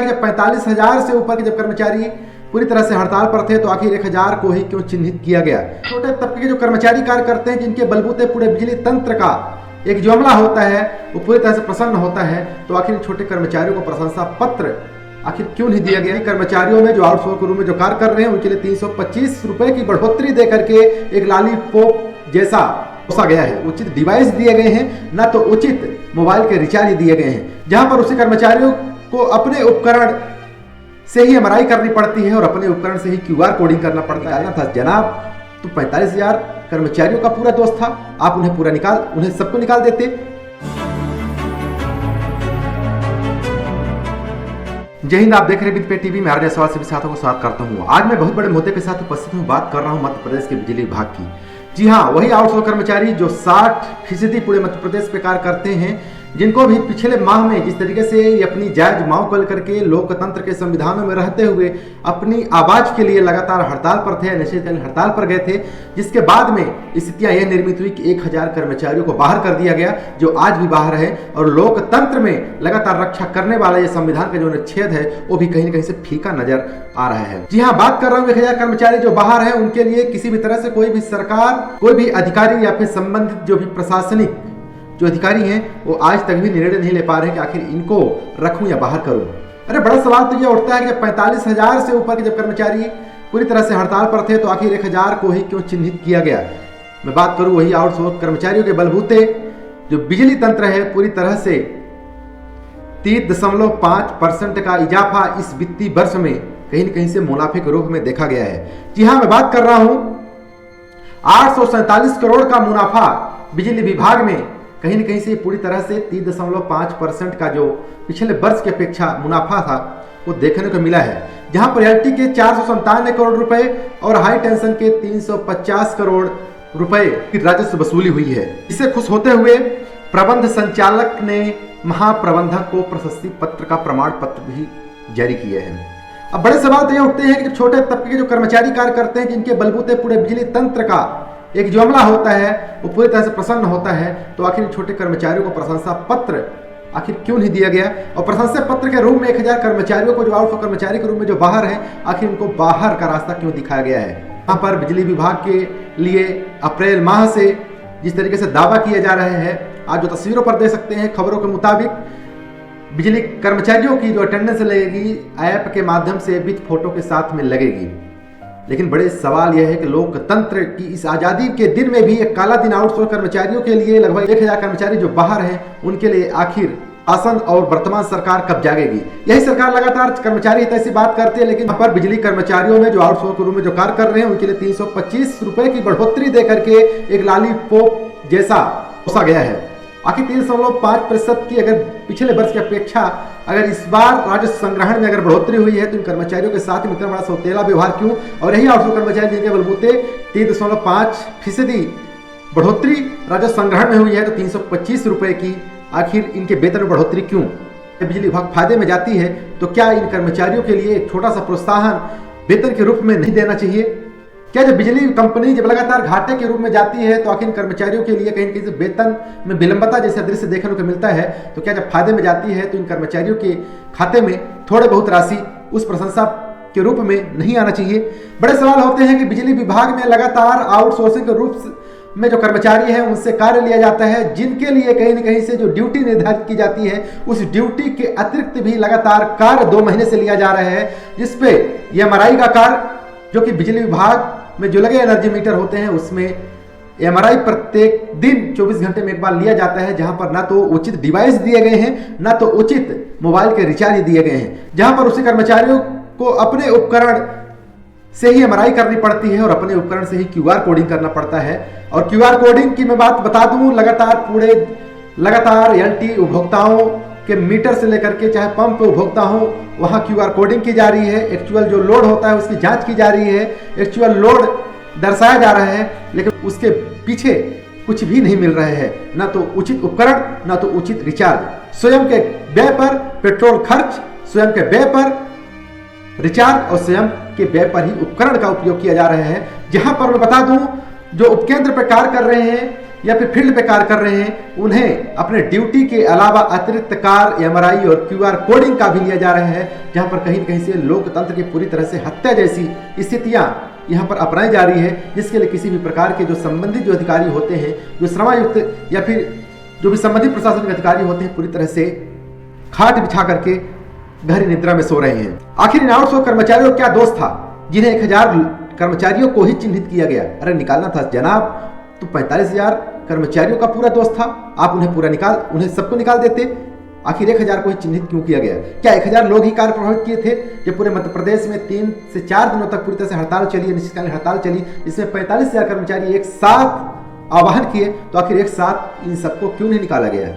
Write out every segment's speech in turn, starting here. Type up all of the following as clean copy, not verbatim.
45,000 से ऊपर के जब कर्मचारी पूरी तरह से हड़ताल पर थे तो आखिर 1,000 को ही क्यों चिन्हित किया गया। छोटे तबके के जो कर्मचारी कार्य करते हैं, जिनके बलबूते पूरे बिजली तंत्र का एक जो अमला होता है वो पूरी तरह से प्रसन्न होता है, तो आखिर छोटे कर्मचारियों को प्रशंसा पत्र आखिर क्यों नहीं दिया गया। कर्मचारियों में जो आउटसोर्स के रूप में जो कार्य कर रहे हैं उनके लिए 325 रुपए की बढ़ोतरी दे करके एक लॉलीपॉप जैसा पोसा गया है। उचित डिवाइस दिए गए हैं, ना तो उचित मोबाइल के रिचार्ज दिए गए हैं, जहां पर उसी कर्मचारियों को अपने उपकरण से ही एमआरआई करनी पड़ती है और अपने उपकरण से ही क्यूआर कोडिंग करना पड़ता है। था जनाब, तो 45,000 कर्मचारियों का पूरा दोस्त था, आप उन्हें सबको निकाल देते। जय हिंद, आप देख रहे हैं विद टीवी में हर सवाल सभी साथियों को स्वागत करता हूं। आज मैं बहुत बड़े मुद्दे के साथ उपस्थित हूं, बात कर रहा हूं मध्य प्रदेश के बिजली विभाग की। जी हां, वही आउटसोर्स कर्मचारी जो 60% पूरे मध्य प्रदेश पे कार्य करते हैं, जिनको भी पिछले माह में जिस तरीके से ये अपनी जायज मांग को लेकर के लोकतंत्र के संविधानों में रहते हुए अपनी आवाज के लिए लगातार हड़ताल पर थे, अनिश्चितकालीन हड़ताल पर गए थे, जिसके बाद में स्थितियां यह निर्मित हुई कि 1,000 कर्मचारियों को बाहर कर दिया गया, जो आज भी बाहर है। और लोकतंत्र में लगातार रक्षा करने वाला ये संविधान का जो अनुच्छेद है वो भी कहीं न कहीं से फीका नजर आ रहा है। जी हाँ, बात कर रहा हूँ 1,000 कर्मचारी जो बाहर है, उनके लिए किसी भी तरह से कोई भी सरकार, कोई भी अधिकारी या फिर संबंधित जो भी प्रशासनिक जो अधिकारी हैं वो आज तक भी निर्णय नहीं ले पा रहे हैं कि आखिर इनको रखूं या बाहर करूं। अरे बड़ा सवाल तो ये उठता है कि 45,000 से ऊपर के जब कर्मचारी पूरी तरह से हड़ताल पर थे तो आखिर 1,000 को ही क्यों चिन्हित किया गया। मैं बात करूं वही आउटसोर्स कर्मचारियों के बलबूते जो बिजली तंत्र है पूरी तरह से 3.5% का इजाफा इस वित्तीय वर्ष में कहीं न कहीं से मुनाफे के रूप में देखा गया है। जी हाँ, मैं बात कर रहा हूं 847 करोड़ का मुनाफा बिजली विभाग में कहीं न कहीं से पूरी तरह से 3.5% का जो पिछले वर्ष की अपेक्षा मुनाफा था वो देखने को मिला है, जहां पर एलटी के 497 करोड़ रुपए और हाई टेंशन के 350 करोड़ रुपए की राजस्व वसूली हुई है। इससे खुश होते हुए प्रबंध संचालक ने महाप्रबंधक को प्रशस्ति पत्र का प्रमाण पत्र भी जारी किए हैं। अब बड़े सवाल तो ये उठते हैं कि छोटे तबके के जो कर्मचारी कार्य करते हैं, जिनके बलबूते पूरे बिजली तंत्र का एक जो अमला होता है वो पूरी तरह से प्रसन्न होता है, तो आखिर छोटे कर्मचारियों को प्रशंसा पत्र आखिर क्यों नहीं दिया गया। और प्रशंसा पत्र के रूप में 1,000 कर्मचारियों को जो आउटसोर्स कर्मचारी के रूप में जो बाहर है, आखिर उनको बाहर का रास्ता क्यों दिखाया गया है। यहाँ पर बिजली विभाग के लिए अप्रैल माह से जिस तरीके से दावा किए जा रहे हैं, आज जो तस्वीरों पर देख सकते हैं, खबरों के मुताबिक बिजली कर्मचारियों की जो अटेंडेंस लगेगी ऐप के माध्यम से विद फोटो के साथ में लगेगी। लेकिन बड़े सवाल यह है कि लोकतंत्र की इस आज़ादी के दिन में भी एक काला दिन आउटसोर्स कर्मचारियों के लिए लगभग 1,000 कर्मचारी जो बाहर हैं उनके लिए आखिर शासन और वर्तमान सरकार कब जागेगी। यही सरकार लगातार कर्मचारी हित ऐसी बात करती है, लेकिन यहाँ पर बिजली कर्मचारियों में जो आउटसोर्स के रूप में जो कार्य कर रहे हैं उनके लिए 325 रुपए की बढ़ोतरी दे करके एक लॉलीपॉप जैसा पोसा गया है। आखिर 3.5% की अगर पिछले वर्ष की अपेक्षा अगर इस बार राजस्व संग्रहण में अगर बढ़ोतरी हुई है तो इन कर्मचारियों के साथ में इतना बड़ा सौतेला व्यवहार क्यों। और यही आउटसोर्स कर्मचारी जिनके बलबूते 3.5% बढ़ोतरी राजस्व संग्रहण में हुई है, तो 325 रुपए की आखिर इनके वेतन में बढ़ोतरी क्यों। बिजली विभाग फायदे में जाती है तो क्या इन कर्मचारियों के लिए एक छोटा सा प्रोत्साहन वेतन के रूप में नहीं देना चाहिए। क्या जब बिजली कंपनी जब लगातार घाटे के रूप में जाती है तो आखिर कर्मचारियों के लिए कहीं न कहीं से वेतन में विलंबता जैसा दृश्य देखने को मिलता है, तो क्या जब फायदे में जाती है तो इन कर्मचारियों के खाते में थोड़े बहुत राशि उस प्रशंसा के रूप में नहीं आना चाहिए। बड़े सवाल होते हैं कि बिजली विभाग में लगातार आउटसोर्सिंग के रूप में जो कर्मचारी हैं उनसे कार्य लिया जाता है, जिनके लिए कहीं न कहीं से जो ड्यूटी निर्धारित की जाती है उस ड्यूटी के अतिरिक्त भी लगातार कार्य 2 महीने से लिया जा रहा है, जिसपे एमआरआई का कार्य जो कि बिजली विभाग में जो लगे एनर्जी मीटर होते हैं उसमें एमआरआई प्रत्येक दिन 24 घंटे में एक बार लिया जाता है, जहां पर ना तो उचित डिवाइस दिए गए हैं, ना तो उचित मोबाइल के रिचार्ज दिए गए हैं, जहां पर उसी कर्मचारियों को अपने उपकरण से ही एमआरआई करनी पड़ती है और अपने उपकरण से ही क्यूआर कोडिंग करना पड़ता है। और क्यूआर कोडिंग की मैं बात बता दूं, लगातार एलटी उपभोक्ताओं के मीटर से लेकर के चाहे पंप पे उपभोक्ता हो वहां क्यूआर कोडिंग की जा रही है, एक्चुअल जो लोड होता है उसकी जांच की जा रही है, एक्चुअल लोड दर्शाया जा रहा है, लेकिन उसके पीछे कुछ भी नहीं मिल रहे हैं, ना तो उचित उपकरण ना तो उचित रिचार्ज। स्वयं के व्यय पर पेट्रोल खर्च, स्वयं के व्यय पर रिचार्ज और स्वयं के व्यय पर ही उपकरण का उपयोग किया जा रहा है। जहां पर मैं बता दूं जो उपकेंद्र पर कार्य कर रहे हैं या फिर फील्ड पे कार्य कर रहे हैं, उन्हें अपने ड्यूटी के अलावा अतिरिक्त कार, एमआरआई और क्यूआर कोडिंग का भी लिया जा रहा है, जहां पर कहीं न कहीं से लोकतंत्र की पूरी तरह से हत्या जैसी स्थितियां यहाँ पर अपनाई जा रही है, जिसके लिए किसी भी प्रकार के जो संबंधित जो अधिकारी होते हैं, जो श्रमायुक्त या फिर जो भी संबंधित प्रशासनिक अधिकारी होते हैं, पूरी तरह से खाट बिछा करके गहरी निद्रा में सो रहे हैं। आखिर इन आउटसोर्स कर्मचारियों का क्या दोष था जिन्हें 1000 कर्मचारियों को ही चिन्हित किया गया? अरे निकालना था जनाब, तो 45,000 कर्मचारियों का पूरा दोष था, आप उन्हें सबको निकाल देते। आखिर 1000 को ही चिन्हित क्यों किया गया? क्या 1000 लोग ही कार्य प्रभावित किए थे? जब पूरे मध्य प्रदेश में 3 से 4 दिनों तक पूरी तरह से हड़ताल चली, अनिश्चितकालीन हड़ताल चली, जिसमें 45,000 कर्मचारी एक साथ आह्वान किए, तो आखिर एक साथ इन सबको क्यों नहीं निकाला गया?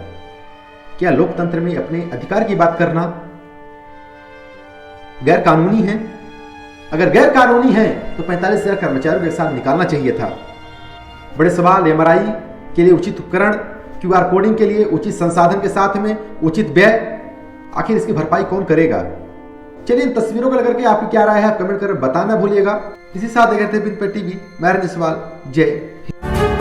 क्या लोकतंत्र में अपने अधिकार की बात करना गैर कानूनी है? अगर गैर कानूनी है तो 45,000 कर्मचारियों के साथ निकालना चाहिए था। बड़े सवाल, एमआरआई के लिए उचित उपकरण, क्यूआर कोडिंग के लिए उचित संसाधन के साथ में उचित व्यय, आखिर इसकी भरपाई कौन करेगा? चलिए इन तस्वीरों को लेकर के आपकी क्या राय है, कमेंट कर बताना भूलिएगा। इसी साथ देखते हैं बिन पे टीवी। मैं रंजित सवाल, जय हिंद।